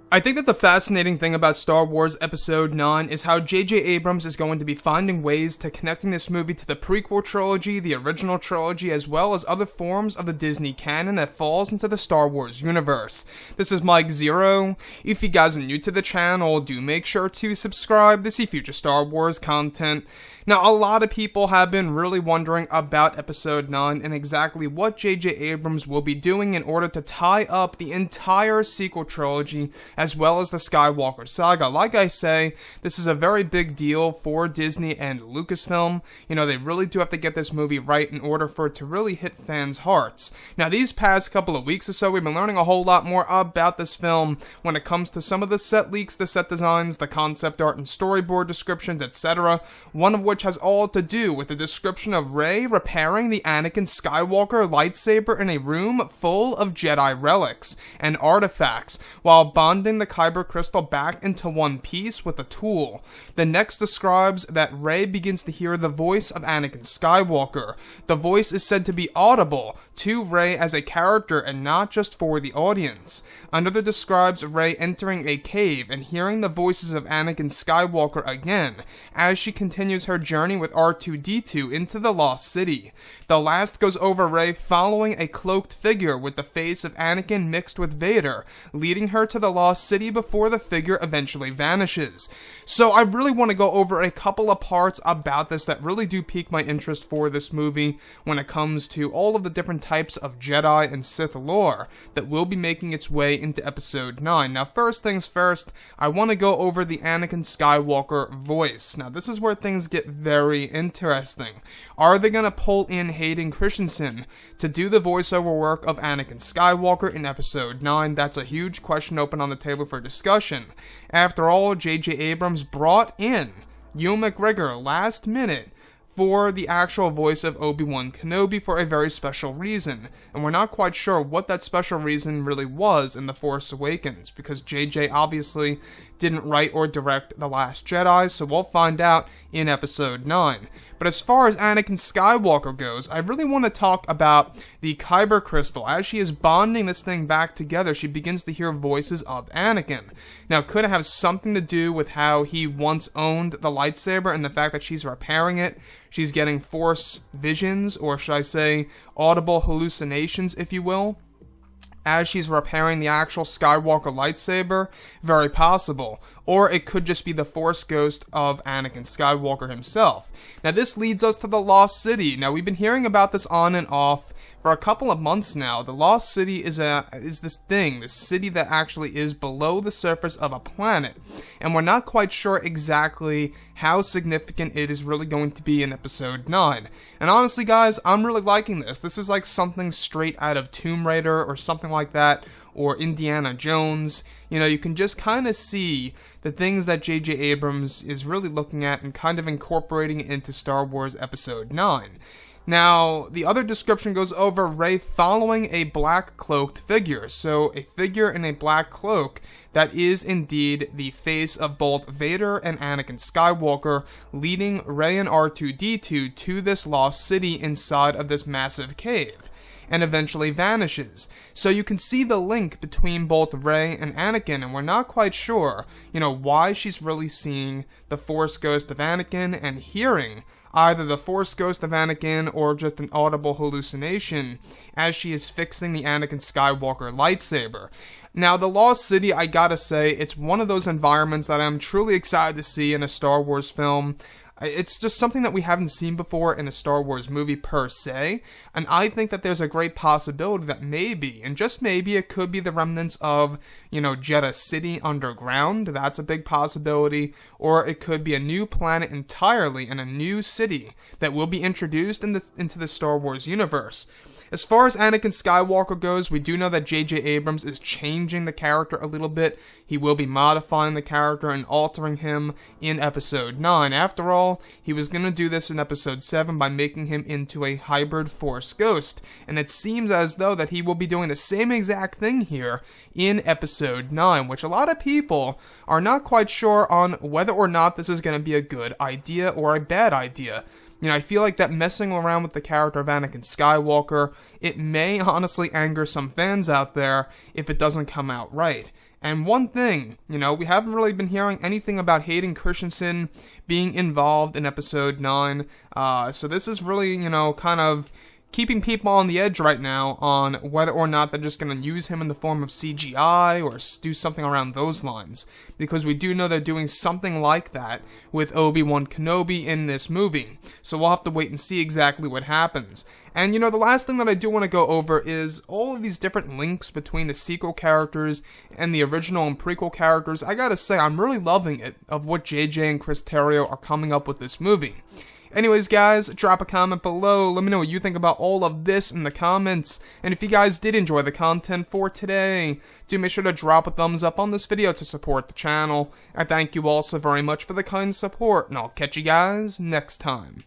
I think that the fascinating thing about Star Wars Episode 9 is how J.J. Abrams is going to be finding ways to connecting this movie to the prequel trilogy, the original trilogy, as well as other forms of the Disney canon that falls into the Star Wars universe. This is Mike Zero. If you guys are new to the channel, do make sure to subscribe to see future Star Wars content. Now, a lot of people have been really wondering about Episode 9 and exactly what J.J. Abrams will be doing in order to tie up the entire sequel trilogy as well as the Skywalker saga. Like I say, this is a very big deal for Disney and Lucasfilm. You know, they really do have to get this movie right in order for it to really hit fans' hearts. Now, these past couple of weeks or so, we've been learning a whole lot more about this film when it comes to some of the set leaks, the set designs, the concept art and storyboard descriptions, etc. One of which has all to do with the description of Rey repairing the Anakin Skywalker lightsaber in a room full of Jedi relics and artifacts, while bonding the Kyber crystal back into one piece with a tool. The next describes that Rey begins to hear the voice of Anakin Skywalker. The voice is said to be audible to Rey as a character and not just for the audience. Another describes Rey entering a cave and hearing the voices of Anakin Skywalker again as she continues her journey with R2-D2 into the Lost City. The last goes over Rey following a cloaked figure with the face of Anakin mixed with Vader, leading her to the Lost City before the figure eventually vanishes. So I really want to go over a couple of parts about this that really do pique my interest for this movie when it comes to all of the different types of Jedi and Sith lore that will be making its way into Episode 9. Now, first things first, I want to go over the Anakin Skywalker voice. Now, this is where things get very interesting. Are they going to pull in Hayden Christensen to do the voiceover work of Anakin Skywalker in Episode 9? That's a huge question open on the table for discussion. After all, J.J. Abrams brought in Ewan McGregor last minute for the actual voice of Obi-Wan Kenobi for a very special reason, and we're not quite sure what that special reason really was in The Force Awakens, because JJ obviously didn't write or direct The Last Jedi, so we'll find out in Episode 9. But as far as Anakin Skywalker goes, I really want to talk about the Kyber crystal. As she is bonding this thing back together, she begins to hear voices of Anakin. Now, could it have something to do with how he once owned the lightsaber and the fact that she's repairing it? She's getting Force visions, or should I say, audible hallucinations, if you will, as she's repairing the actual Skywalker lightsaber? Very possible. Or it could just be the Force ghost of Anakin Skywalker himself. Now, this leads us to the Lost City. Now, we've been hearing about this on and off for a couple of months now. The Lost City is this city that actually is below the surface of a planet, and we're not quite sure exactly how significant it is really going to be in Episode 9. And honestly, guys, I'm really liking this. This is like something straight out of Tomb Raider or something like that, or Indiana Jones. You know, you can just kind of see the things that J.J. Abrams is really looking at and kind of incorporating into Star Wars Episode 9. Now, the other description goes over Rey following a black-cloaked figure. So, a figure in a black cloak that is indeed the face of both Vader and Anakin Skywalker, leading Rey and R2-D2 to this lost city inside of this massive cave, and eventually vanishes. So you can see the link between both Rey and Anakin, and we're not quite sure, why she's really seeing the Force ghost of Anakin and hearing either the Force ghost of Anakin or just an audible hallucination as she is fixing the Anakin Skywalker lightsaber. Now, the Lost City, I gotta say, it's one of those environments that I'm truly excited to see in a Star Wars film. It's just something that we haven't seen before in a Star Wars movie per se, and I think that there's a great possibility that maybe, and just maybe, it could be the remnants of, Jedha City underground. That's a big possibility. Or it could be a new planet entirely and a new city that will be introduced into the Star Wars universe. As far as Anakin Skywalker goes, we do know that J.J. Abrams is changing the character a little bit. He will be modifying the character and altering him in Episode 9. After all, he was going to do this in Episode 7 by making him into a hybrid Force ghost, and it seems as though that he will be doing the same exact thing here in Episode 9, which a lot of people are not quite sure on whether or not this is going to be a good idea or a bad idea. I feel like that messing around with the character of Anakin Skywalker, it may honestly anger some fans out there if it doesn't come out right. And one thing, we haven't really been hearing anything about Hayden Christensen being involved in episode 9. So this is really, kind of keeping people on the edge right now on whether or not they're just going to use him in the form of CGI or do something around those lines. Because we do know they're doing something like that with Obi-Wan Kenobi in this movie. So we'll have to wait and see exactly what happens. And the last thing that I do want to go over is all of these different links between the sequel characters and the original and prequel characters. I gotta say, I'm really loving it of what JJ and Chris Terrio are coming up with this movie. Anyways, guys, drop a comment below. Let me know what you think about all of this in the comments. And if you guys did enjoy the content for today, do make sure to drop a thumbs up on this video to support the channel. I thank you all so very much for the kind support, and I'll catch you guys next time.